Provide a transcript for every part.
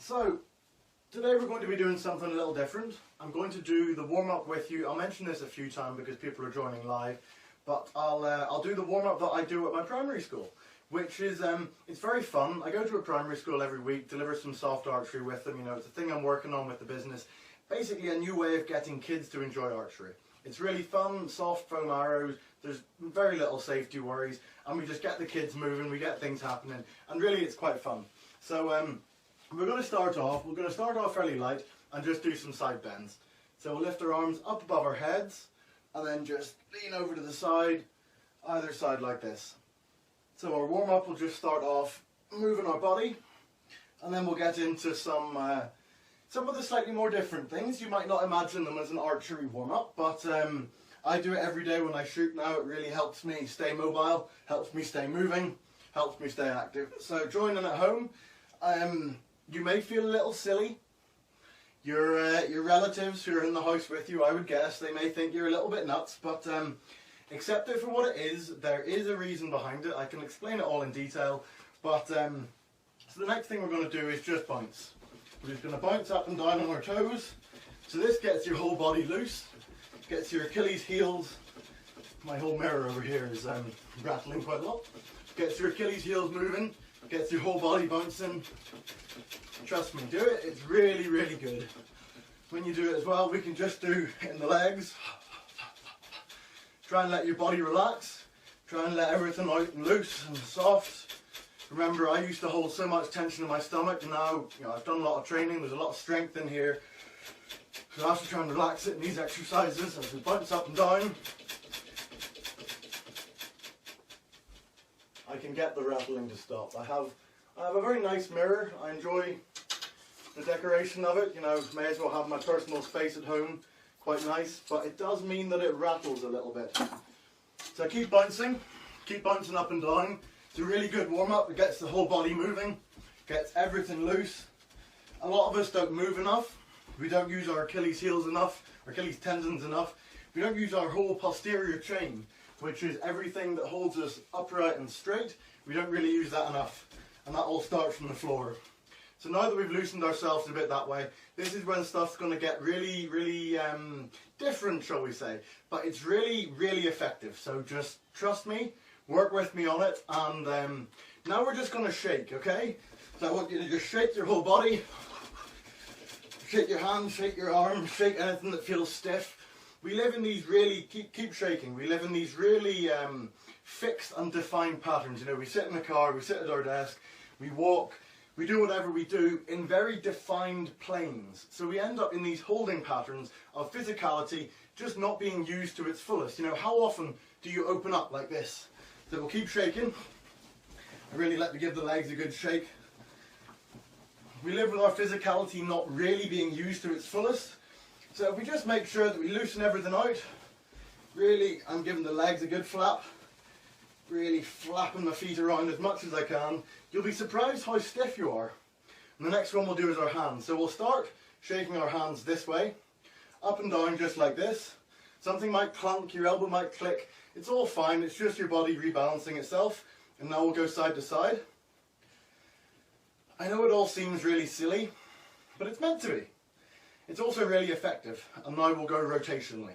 So, today we're going to be doing something a little different. I'm going to do the warm-up with you. I'll mention this a few times because people are joining live, but I'll do the warm-up that I do at my primary school, which is, it's very fun. I go to a primary school every week, deliver some soft archery with them. You know, it's a thing I'm working on with the business. Basically a new way of getting kids to enjoy archery. It's really fun, soft foam arrows, there's very little safety worries, and we just get the kids moving, we get things happening, and really it's quite fun. So we're going to start off fairly light and just do some side bends. So we'll lift our arms up above our heads, and then just lean over to the side, either side like this. So our warm-up will just start off moving our body, and then we'll get into some of the slightly more different things. You might not imagine them as an archery warm-up, but I do it every day when I shoot now. It really helps me stay mobile, helps me stay moving, helps me stay active. So join in at home. You may feel a little silly. Your relatives who are in the house with you, I would guess, they may think you're a little bit nuts, but accept it for what it is. There is a reason behind it. I can explain it all in detail, but so the next thing we're going to do is just bounce. We're just going to bounce up and down on our toes. So this gets your whole body loose, gets your Achilles heels. My whole mirror over here is rattling quite a lot. Gets your Achilles heels moving, gets your whole body bouncing. Trust me, do it. It's really, really good. When you do it as well, we can just do in the legs. Try and let your body relax. Try and let everything out and loose and soft. Remember, I used to hold so much tension in my stomach, and now I've done a lot of training, there's a lot of strength in here. So I have to try and relax it in these exercises as we bounce up and down. I can get the rattling to stop. I have a very nice mirror. I enjoy the decoration of it. You know, may as well have my personal space at home. Quite nice, but it does mean that it rattles a little bit. So keep bouncing up and down. It's a really good warm-up. It gets the whole body moving, gets everything loose. A lot of us don't move enough. We don't use our Achilles heels enough, our Achilles tendons enough. We don't use our whole posterior chain, which is everything that holds us upright and straight. We don't really use that enough, and that all starts from the floor. So now that we've loosened ourselves a bit that way, this is when stuff's going to get really, really different, shall we say. But it's really, really effective. So just trust me, work with me on it, and now we're just going to shake, okay? So I want you to just shake your whole body, shake your hands, shake your arms, shake anything that feels stiff. We live in these really, keep shaking, we live in these really fixed and defined patterns. You know, we sit in the car, we sit at our desk, we walk, we do whatever we do in very defined planes. So we end up in these holding patterns of physicality just not being used to its fullest. You know, how often do you open up like this? So we'll keep shaking. I really like to give the legs a good shake. We live with our physicality not really being used to its fullest. So if we just make sure that we loosen everything out, really, I'm giving the legs a good flap. Really flapping my feet around as much as I can. You'll be surprised how stiff you are. And the next one we'll do is our hands. So we'll start shaking our hands this way, up and down just like this. Something might clunk, your elbow might click. It's all fine, it's just your body rebalancing itself. And now we'll go side to side. I know it all seems really silly, but it's meant to be. It's also really effective. And now we'll go rotationally.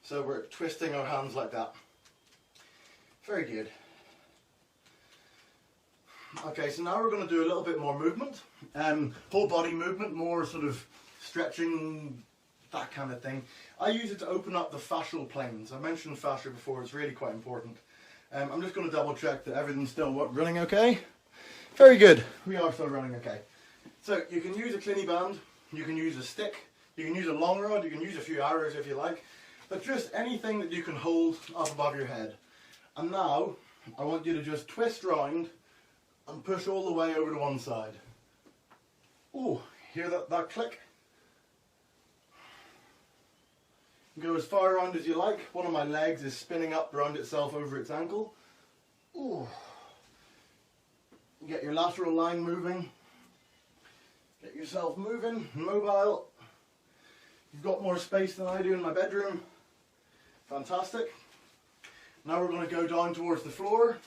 So we're twisting our hands like that. Very good. Okay, so now we're going to do a little bit more movement. Whole body movement, more sort of stretching, that kind of thing. I use it to open up the fascial planes. I mentioned fascia before, it's really quite important. I'm just going to double check that everything's still running okay. Very good, we are still running okay. So you can use a Cliniband, you can use a stick, you can use a long rod, you can use a few arrows if you like, but just anything that you can hold up above your head. And now I want you to just twist round and push all the way over to one side. Oh, hear that click? Go as far around as you like. One of my legs is spinning up around itself over its ankle. Ooh. Get your lateral line moving. Get yourself moving, mobile. You've got more space than I do in my bedroom. Fantastic. Now we're going to go down towards the floor.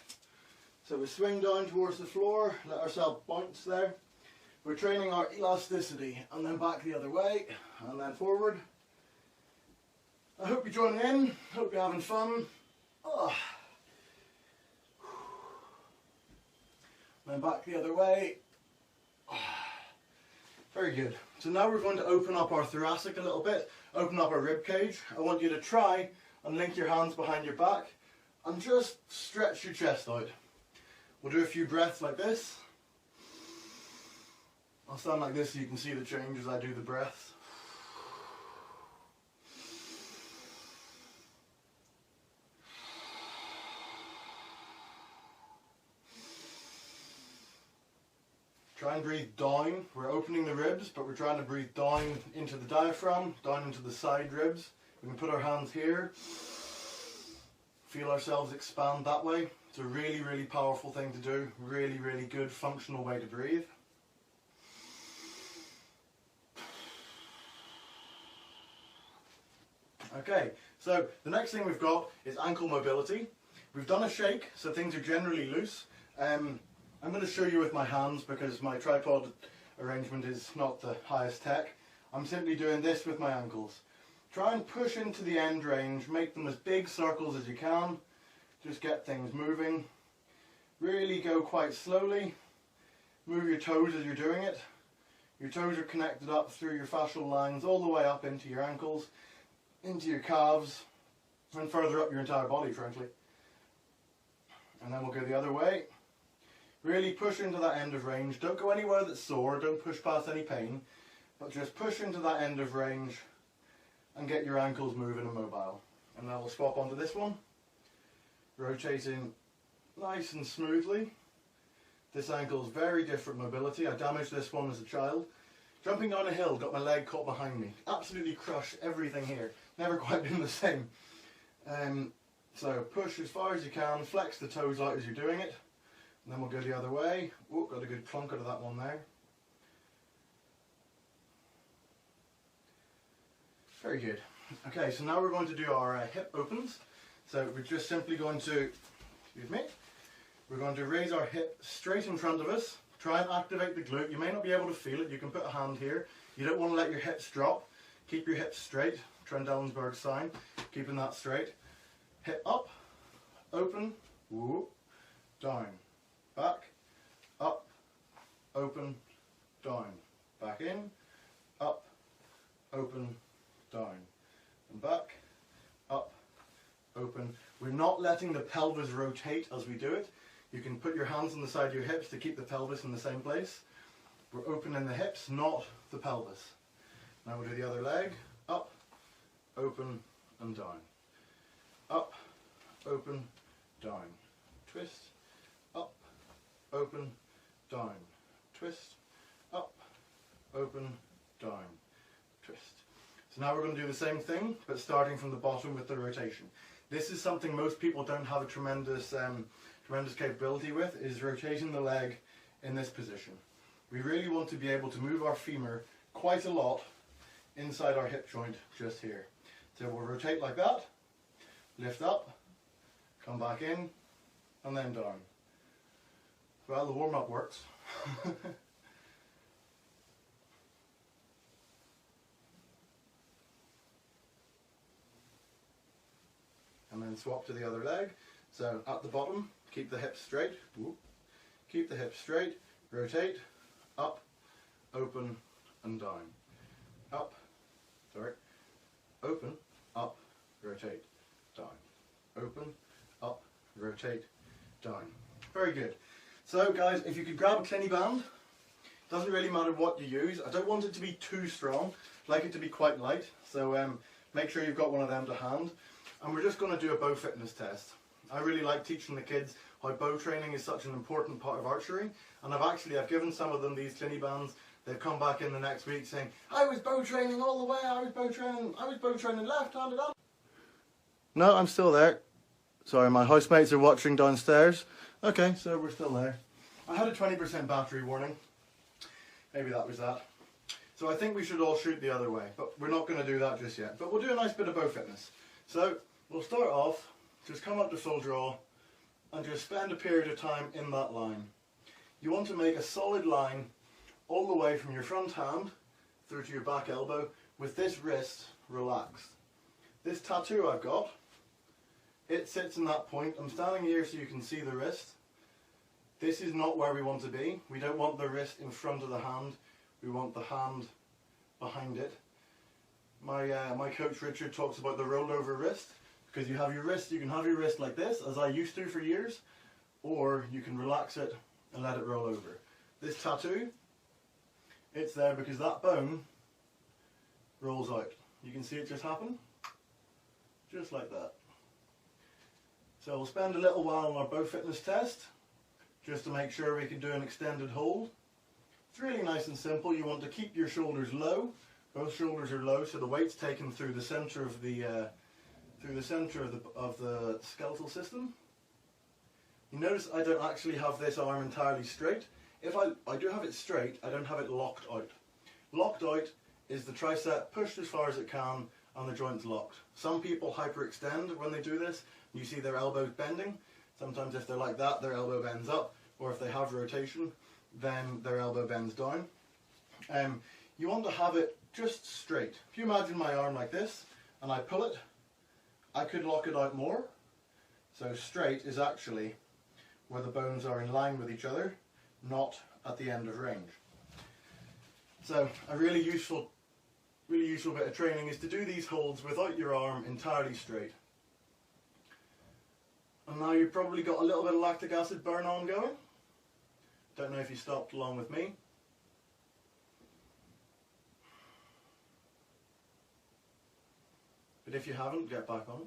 So we swing down towards the floor, let ourselves bounce there. we're training our elasticity, and then back the other way, and then forward. I hope you're joining in, hope you're having fun. Oh. Then back the other way. Oh. Very good. So now we're going to open up our thoracic a little bit, open up our rib cage. I want you to try and link your hands behind your back and just stretch your chest out. We'll do a few breaths like this. I'll stand like this so you can see the change as I do the breaths. Try and breathe down. We're opening the ribs, but we're trying to breathe down into the diaphragm, down into the side ribs. We can put our hands here. Feel ourselves expand that way. It's a really, really powerful thing to do. Really, really good functional way to breathe. Okay, so the next thing we've got is ankle mobility. We've done a shake, so things are generally loose. I'm going to show you with my hands because my tripod arrangement is not the highest tech. I'm simply doing this with my ankles. Try and push into the end range, make them as big circles as you can. Just get things moving. Really go quite slowly. Move your toes as you're doing it. Your toes are connected up through your fascial lines all the way up into your ankles, into your calves, and further up your entire body, frankly. And then we'll go the other way. Really push into that end of range. Don't go anywhere that's sore, don't push past any pain, but just push into that end of range and get your ankles moving and mobile. And then we'll swap onto this one. Rotating nice and smoothly. This ankle's very different mobility. I damaged this one as a child. Jumping down a hill, got my leg caught behind me. Absolutely crushed everything here. Never quite been the same. So push as far as you can, flex the toes out as you're doing it. And then we'll go the other way. Oh, got a good clunker to that one there. Very good. Okay, so now we're going to do our hip opens. So we're just simply going to, excuse me, we're going to raise our hip straight in front of us. Try and activate the glute. You may not be able to feel it. You can put a hand here. You don't want to let your hips drop. Keep your hips straight. Trendelenburg sign. Keeping that straight. Hip up, open, whoop, down, back, up, open, down, back in, up, open, down, and back, up, open. We're not letting the pelvis rotate as we do it. You can put your hands on the side of your hips to keep the pelvis in the same place. We're opening the hips, not the pelvis. Now we'll do the other leg. Up, open, and down. Up, open, down. Twist. Up, open, down. Twist. Up, open, down. Twist. So now we're going to do the same thing, but starting from the bottom with the rotation. This is something most people don't have a tremendous capability with, is rotating the leg in this position. We really want to be able to move our femur quite a lot inside our hip joint just here. So we'll rotate like that, lift up, come back in, and then down. Well, the warm-up works. And then swap to the other leg. So at the bottom, keep the hips straight. Whoop. Keep the hips straight. Rotate. Up. Open. And down. Up. Sorry. Open. Up. Rotate. Down. Open. Up. Rotate. Down. Very good. So guys, if you could grab a Cliniband, doesn't really matter what you use. I don't want it to be too strong. I'd like it to be quite light. So make sure you've got one of them to hand. And we're just going to do a bow fitness test. I really like teaching the kids how bow training is such an important part of archery, and I've given some of them these Clinibands. They've come back in the next week saying, I was bow training all the way, I was bow training left-handed up. No, I'm still there. Sorry, my housemates are watching downstairs. Okay, so we're still there. I had a 20% battery warning. Maybe that was that. So I think we should all shoot the other way, but we're not going to do that just yet. But we'll do a nice bit of bow fitness. So we'll start off, just come up to full draw and just spend a period of time in that line. You want to make a solid line all the way from your front hand through to your back elbow with this wrist relaxed. This tattoo I've got, it sits in that point. I'm standing here so you can see the wrist. This is not where we want to be. We don't want the wrist in front of the hand. We want the hand behind it. My coach Richard talks about the rollover wrist, because you have your wrist, you can have your wrist like this, as I used to for years, or you can relax it and let it roll over. This tattoo, it's there because that bone rolls out. You can see it just happen, just like that. So we'll spend a little while on our bow fitness test, just to make sure we can do an extended hold. It's really nice and simple. You want to keep your shoulders low. Both shoulders are low, so the weight's taken through the center of the skeletal system. You notice I don't actually have this arm entirely straight. If I do have it straight, I don't have it locked out. Locked out is the tricep pushed as far as it can and the joint's locked. Some people hyperextend when they do this. You see their elbows bending. Sometimes if they're like that, their elbow bends up, or if they have rotation, then their elbow bends down. You want to have it just straight. If you imagine my arm like this, and I pull it, I could lock it out more. So straight is actually where the bones are in line with each other, not at the end of range. So a really useful bit of training is to do these holds without your arm entirely straight. And now you've probably got a little bit of lactic acid burn on going. Don't know if you stopped along with me. But if you haven't, get back on it.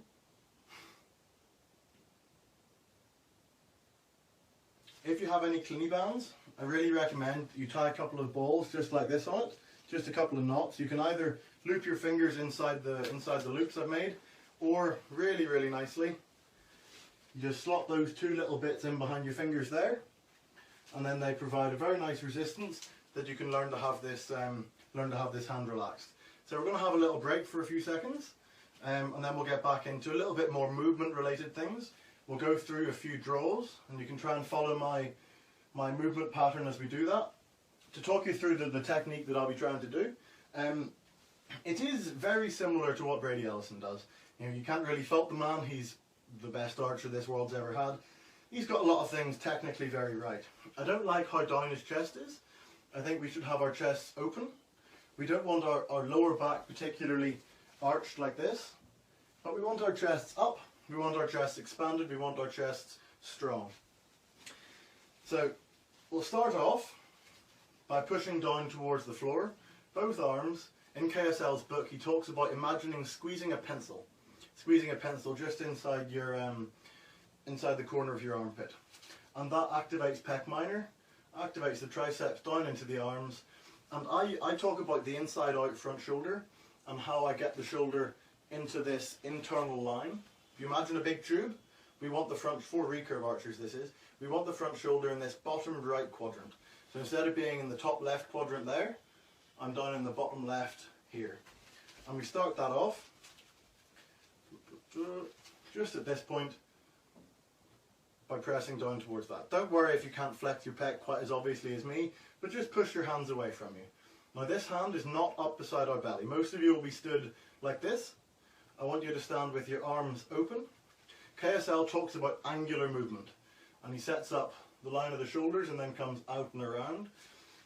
If you have any Clinibands, I really recommend you tie a couple of balls just like this on it, just a couple of knots. You can either loop your fingers inside the loops I've made, or really nicely, you just slot those two little bits in behind your fingers there, and then they provide a very nice resistance that you can learn to have this hand relaxed. So we're going to have a little break for a few seconds, and then we'll get back into a little bit more movement related things. We'll go through a few draws, and you can try and follow my movement pattern as we do that. To talk you through the technique that I'll be trying to do, it is very similar to what Brady Ellison does. You know, you can't really fault the man. He's the best archer this world's ever had. He's got a lot of things technically very right. I don't like how down his chest is. I think we should have our chests open. We don't want our lower back particularly arched like this, but we want our chests up. We want our chests expanded, we want our chests strong. So we'll start off by pushing down towards the floor, both arms. In KSL's book he talks about imagining squeezing a pencil just inside the corner of your armpit. And that activates pec minor, activates the triceps down into the arms. And I talk about the inside out front shoulder and how I get the shoulder into this internal line. If you imagine a big tube, we want the front, for recurve archers this is, we want the front shoulder in this bottom right quadrant. So instead of being in the top left quadrant there, I'm down in the bottom left here. And we start that off just at this point by pressing down towards that. Don't worry if you can't flex your pec quite as obviously as me, but just push your hands away from you. Now this hand is not up beside our belly. Most of you will be stood like this. I want you to stand with your arms open. KSL talks about angular movement, and he sets up the line of the shoulders and then comes out and around.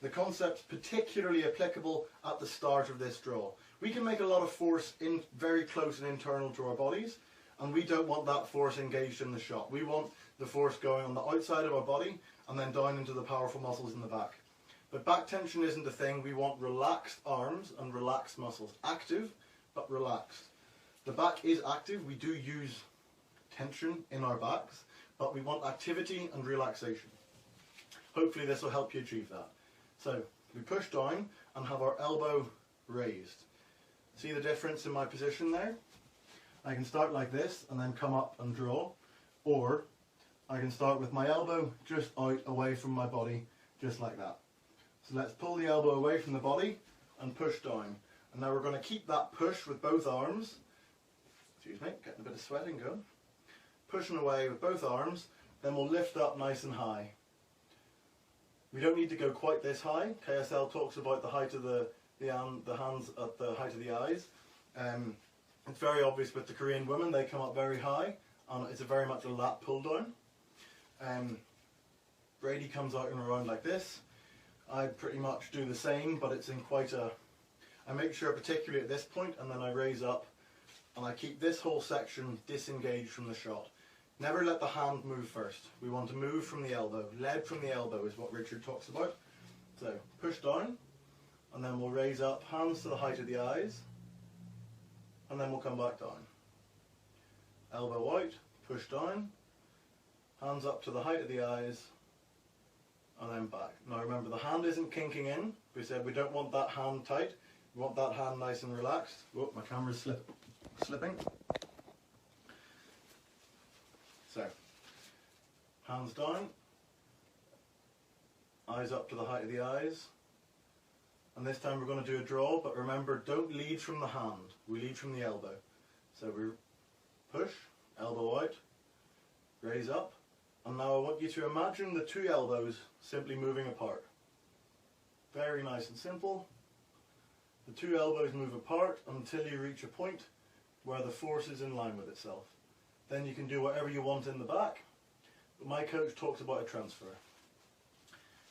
The concept's particularly applicable at the start of this draw. We can make a lot of force in very close and internal to our bodies, and we don't want that force engaged in the shot. We want the force going on the outside of our body and then down into the powerful muscles in the back. But back tension isn't a thing. We want relaxed arms and relaxed muscles. Active, but relaxed. The back is active. We do use tension in our backs, but we want activity and relaxation. Hopefully this will help you achieve that. So we push down and have our elbow raised. See the difference in my position there? I can start like this and then come up and draw, or I can start with my elbow just out away from my body, just like that. So let's pull the elbow away from the body and push down. And now we're going to keep that push with both arms. Excuse me, getting a bit of sweating going. Pushing away with both arms, then we'll lift up nice and high. We don't need to go quite this high. KSL talks about the height of the hands at the height of the eyes. It's very obvious with the Korean women, they come up very high, and it's very much a lat pull down. Brady comes out and around like this. I pretty much do the same, but it's in quite a... I make sure particularly at this point, and then I raise up, and I keep this whole section disengaged from the shot. Never let the hand move first. We want to move from the elbow. Lead from the elbow is what Richard talks about. So push down, and then we'll raise up, hands to the height of the eyes, and then we'll come back down. Elbow out, push down, hands up to the height of the eyes, and then back. Now remember, the hand isn't kinking in. We said we don't want that hand tight. We want that hand nice and relaxed. Oh, my camera's slipping. So, hands down, eyes up to the height of the eyes, and this time we're going to do a draw, but remember, don't lead from the hand, we lead from the elbow. So we push, elbow out, raise up, and now I want you to imagine the two elbows simply moving apart. Very nice and simple. The two elbows move apart until you reach a point where the force is in line with itself. Then you can do whatever you want in the back, but my coach talks about a transfer.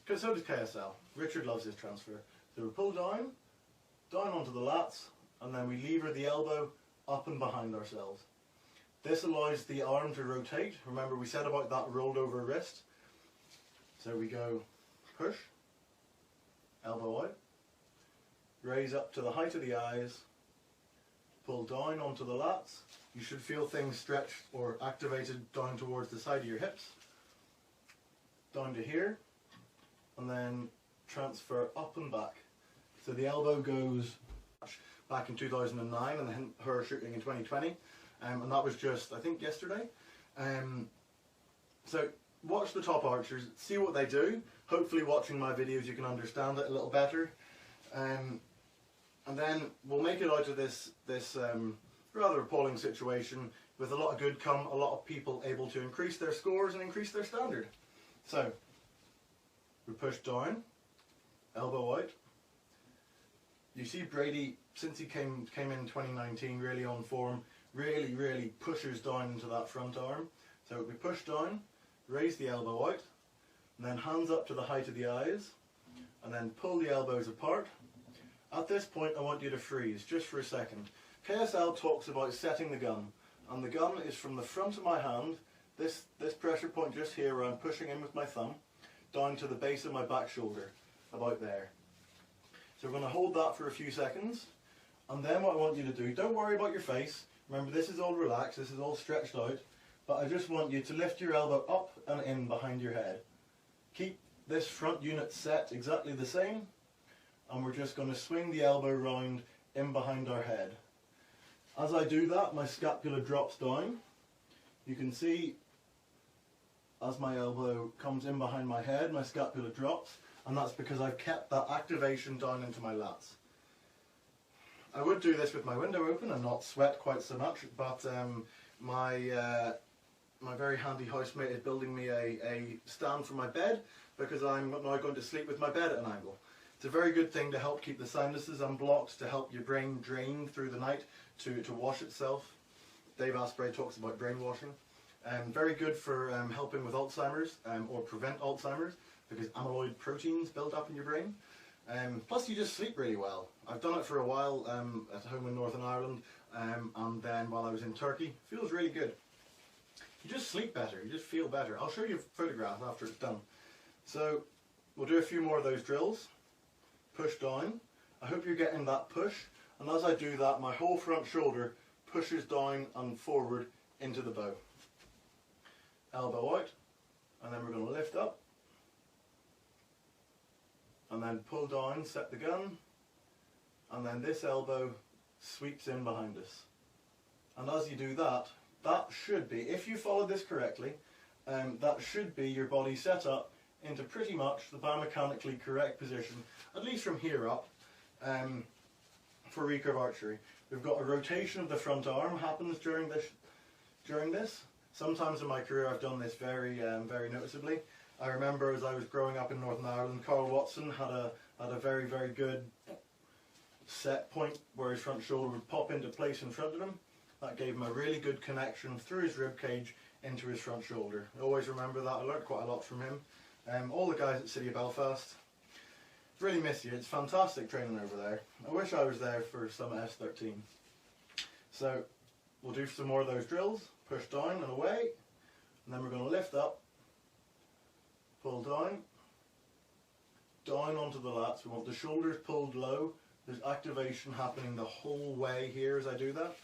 Because so does KSL. Richard loves his transfer. So we pull down onto the lats, and then we lever the elbow up and behind ourselves. This allows the arm to rotate. Remember, we said about that rolled over wrist. So we go push, elbow out, raise up to the height of the eyes, pull down onto the lats. You should feel things stretched or activated down towards the side of your hips, down to here, and then transfer up and back. So the elbow goes back in 2009 and then her shooting in 2020, and that was just, I think, yesterday. So watch the top archers, see what they do. Hopefully watching my videos you can understand it a little better. And then we'll make it out of this rather appalling situation with a lot of good come, a lot of people able to increase their scores and increase their standard. So, we push down, elbow out. You see Brady, since he came in 2019, really on form, really pushes down into that front arm. So we push down, raise the elbow out, and then hands up to the height of the eyes, and then pull the elbows apart. At this point I want you to freeze, just for a second. KSL talks about setting the gun, and the gun is from the front of my hand, this pressure point just here where I'm pushing in with my thumb, down to the base of my back shoulder, about there. So we're going to hold that for a few seconds, and then what I want you to do, don't worry about your face, remember this is all relaxed, this is all stretched out, but I just want you to lift your elbow up and in behind your head. Keep this front unit set exactly the same, and we're just going to swing the elbow round in behind our head. As I do that, my scapula drops down. You can see as my elbow comes in behind my head, my scapula drops, and that's because I've kept that activation down into my lats. I would do this with my window open and not sweat quite so much, but my very handy housemate is building me a stand for my bed, because I'm now going to sleep with my bed at an angle. It's a very good thing to help keep the sinuses unblocked, to help your brain drain through the night, to wash itself. Dave Asprey talks about brainwashing. Very good for helping with Alzheimer's, or prevent Alzheimer's, because amyloid proteins build up in your brain. Plus you just sleep really well. I've done it for a while at home in Northern Ireland, and then while I was in Turkey. It feels really good. You just sleep better, you just feel better. I'll show you a photograph after it's done. So we'll do a few more of those drills. Push down. I hope you're getting that push, and as I do that my whole front shoulder pushes down and forward into the bow. Elbow out, and then we're going to lift up, and then pull down, set the gun, and then this elbow sweeps in behind us. And as you do that, that should be, if you follow this correctly, that should be your body set up into pretty much the biomechanically correct position, at least from here up, for recurve archery. We've got a rotation of the front arm happens during this. Sometimes in my career I've done this very noticeably, I remember as I was growing up in Northern Ireland, Carl Watson had a very, very good set point where his front shoulder would pop into place in front of him. That gave him a really good connection through his rib cage into his front shoulder. I always remember that. I learnt quite a lot from him. All the guys at City of Belfast. Really miss you. It's fantastic training over there. I wish I was there for some S13. So we'll do some more of those drills. Push down and away. And then we're going to lift up. Pull down. Down onto the lats. We want the shoulders pulled low. There's activation happening the whole way here as I do that.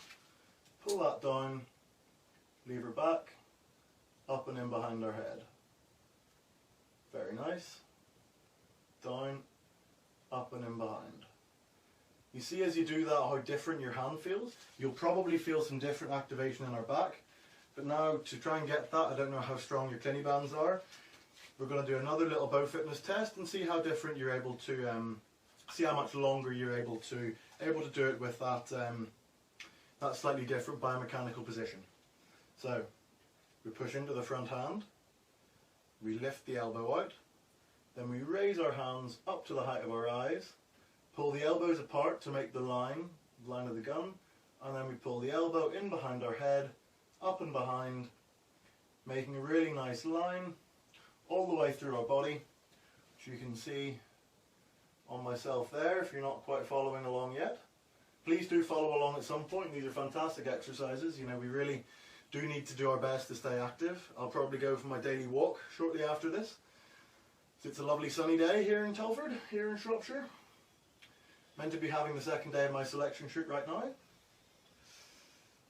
Pull that down. Lever back. Up and in behind our head. Very nice. Down, up and in behind. You see as you do that how different your hand feels. You'll probably feel some different activation in our back. But now to try and get that, I don't know how strong your Clinibands are. We're going to do another little bow fitness test and see how different you're able to, see how much longer you're able to do it with that, that slightly different biomechanical position. So we push into the front hand. We lift the elbow out, then we raise our hands up to the height of our eyes, pull the elbows apart to make the line of the gun, and then we pull the elbow in behind our head, up and behind, making a really nice line all the way through our body, which you can see on myself there if you're not quite following along yet. Please do follow along at some point. These are fantastic exercises. You know, we really do need to do our best to stay active. I'll probably go for my daily walk shortly after this. It's a lovely sunny day here in Telford, here in Shropshire. Meant to be having the second day of my selection shoot right now.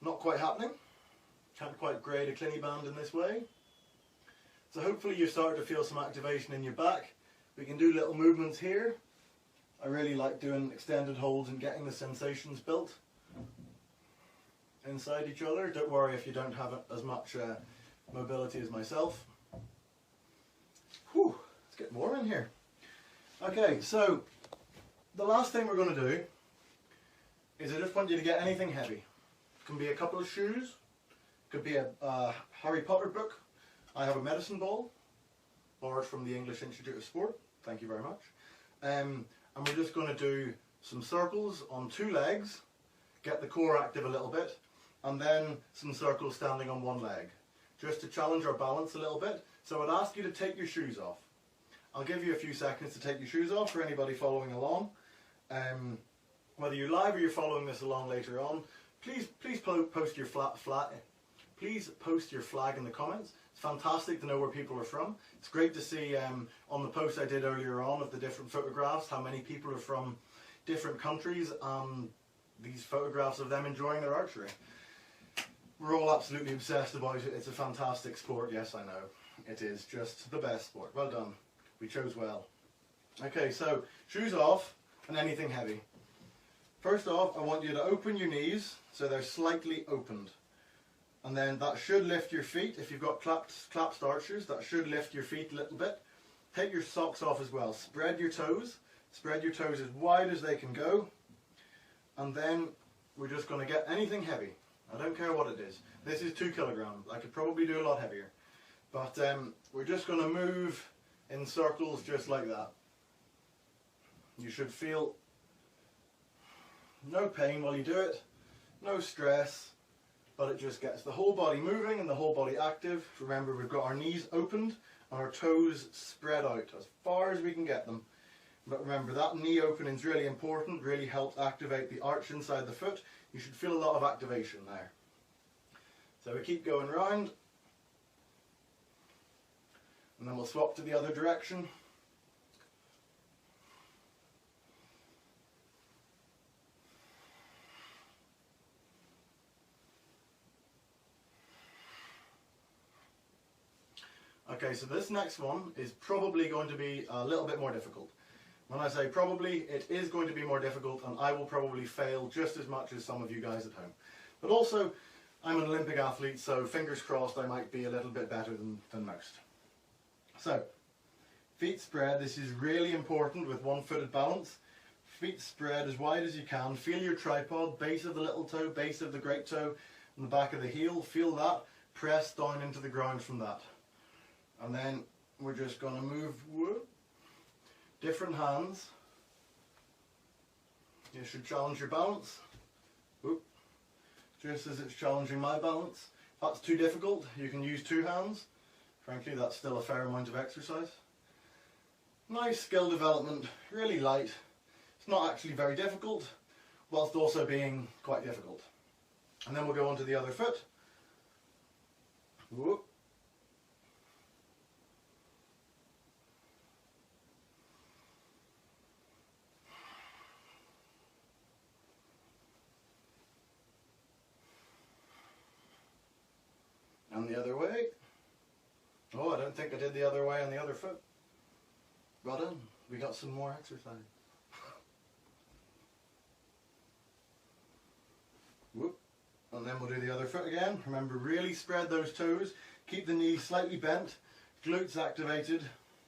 Not quite happening. Can't quite grade a Cliniband in this way. So hopefully you start to feel some activation in your back. We can do little movements here. I really like doing extended holds and getting the sensations built inside each other. Don't worry if you don't have as much mobility as myself. Whew, it's getting warm in here. Okay, so the last thing we're going to do is I just want you to get anything heavy. It can be a couple of shoes, it could be a Harry Potter book. I have a medicine ball, borrowed from the English Institute of Sport. Thank you very much. And we're just going to do some circles on two legs, get the core active a little bit, and then some circles standing on one leg, just to challenge our balance a little bit. So I'd ask you to take your shoes off. I'll give you a few seconds to take your shoes off for anybody following along. Whether you're live or you're following this along later on, please post your please post your flag in the comments. It's fantastic to know where people are from. It's great to see on the post I did earlier on of the different photographs how many people are from different countries and these photographs of them enjoying their archery. We're all absolutely obsessed about it. It's a fantastic sport. Yes, I know. It is just the best sport. Well done. We chose well. Okay, so shoes off and anything heavy. First off, I want you to open your knees so they're slightly opened. And then that should lift your feet. If you've got clap start shoes, that should lift your feet a little bit. Take your socks off as well. Spread your toes. Spread your toes as wide as they can go. And then we're just going to get anything heavy. I don't care what it is. This is 2 kilograms. I could probably do a lot heavier. But we're just going to move in circles just like that. You should feel no pain while you do it, no stress, but it just gets the whole body moving and the whole body active. Remember, we've got our knees opened and our toes spread out as far as we can get them. But remember, that knee opening is really important, really helps activate the arch inside the foot. You should feel a lot of activation there. So we keep going round, and then we'll swap to the other direction. Okay, so this next one is probably going to be a little bit more difficult. When I say probably, it is going to be more difficult, and I will probably fail just as much as some of you guys at home. But also, I'm an Olympic athlete, so fingers crossed I might be a little bit better than most. So, feet spread. This is really important with one-footed balance. Feet spread as wide as you can. Feel your tripod, base of the little toe, base of the great toe, and the back of the heel. Feel that. Press down into the ground from that. And then we're just going to move different hands. You should challenge your balance. Whoop. Just as it's challenging my balance. If that's too difficult, you can use two hands. Frankly, that's still a fair amount of exercise. Nice skill development, really light. It's not actually very difficult, whilst also being quite difficult. And then we'll go on to the other foot. Whoop. And the other way. Oh, I don't think I did the other way on the other foot. Well done. We got some more exercise. Whoop. And then we'll do the other foot again. Remember, really spread those toes. Keep the knees slightly bent. Glutes activated.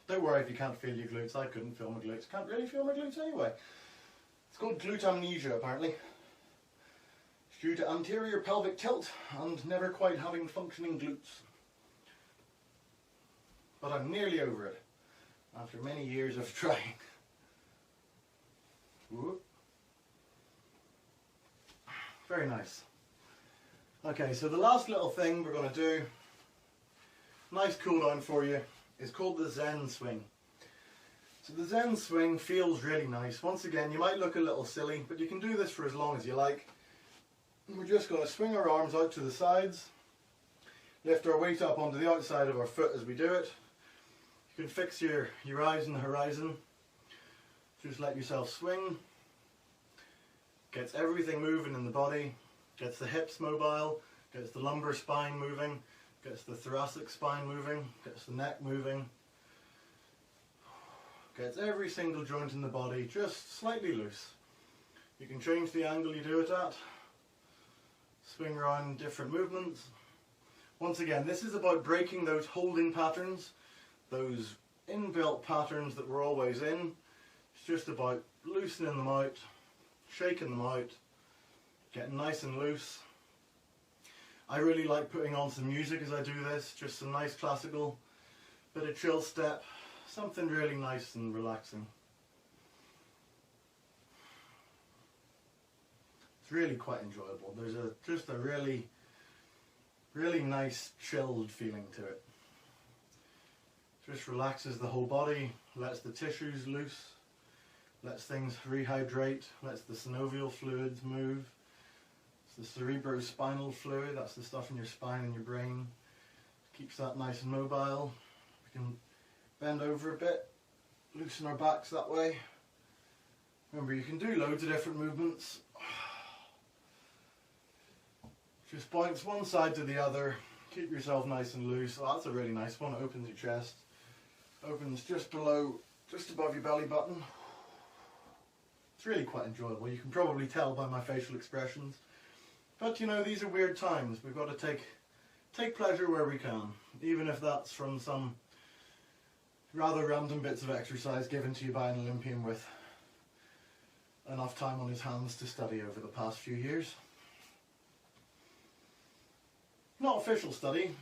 Don't worry if you can't feel your glutes. I couldn't feel my glutes. Can't really feel my glutes anyway. It's called glute amnesia, apparently. It's due to anterior pelvic tilt and never quite having functioning glutes. But I'm nearly over it after many years of trying. Whoop. Very nice. Okay, so the last little thing we're going to do, nice cool down for you, is called the Zen Swing. So the Zen Swing feels really nice. Once again, you might look a little silly, but you can do this for as long as you like. We're just going to swing our arms out to the sides, lift our weight up onto the outside of our foot as we do it. You can fix your eyes on the horizon. Just let yourself swing. Gets everything moving in the body. Gets the hips mobile. Gets the lumbar spine moving. Gets the thoracic spine moving. Gets the neck moving. Gets every single joint in the body just slightly loose. You can change the angle you do it at. Swing around different movements. Once again, this is about breaking those holding patterns, those inbuilt patterns that we're always in. It's just about loosening them out, shaking them out, getting nice and loose. I really like putting on some music as I do this, just some nice classical, bit of chill step, something really nice and relaxing. It's really quite enjoyable. There's just a really nice chilled feeling to it. Just relaxes the whole body, lets the tissues loose, lets things rehydrate, lets the synovial fluids move. It's the cerebrospinal fluid, that's the stuff in your spine and your brain. Keeps that nice and mobile. We can bend over a bit, loosen our backs that way. Remember, you can do loads of different movements. Just bounce one side to the other, keep yourself nice and loose. Oh, that's a really nice one. It opens your chest, opens just above your belly button. It's really quite enjoyable. You can probably tell by my facial expressions. But you know, these are weird times. We've got to take pleasure where we can, even if that's from some rather random bits of exercise given to you by an Olympian with enough time on his hands to study over the past few years. Not official study,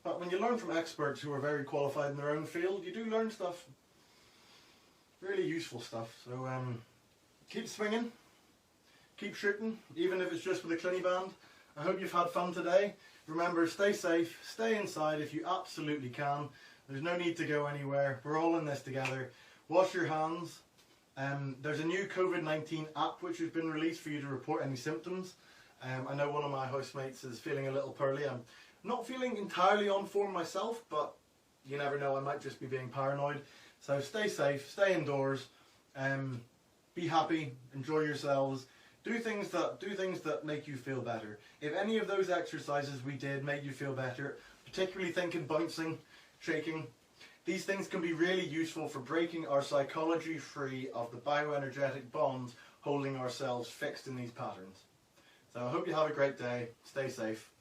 but when you learn from experts who are very qualified in their own field, you do learn stuff. Really useful stuff. So keep swinging, keep shooting, even if it's just with a Cliniband. I hope you've had fun today. Remember, stay safe, stay inside if you absolutely can. There's no need to go anywhere. We're all in this together. Wash your hands. There's a new COVID-19 app which has been released for you to report any symptoms. I know one of my housemates is feeling a little poorly. I'm not feeling entirely on form myself, but you never know, I might just be being paranoid. So stay safe, stay indoors, be happy, enjoy yourselves, do things that make you feel better. If any of those exercises we did made you feel better, particularly thinking bouncing, shaking, these things can be really useful for breaking our psychology free of the bioenergetic bonds holding ourselves fixed in these patterns. So I hope you have a great day, stay safe.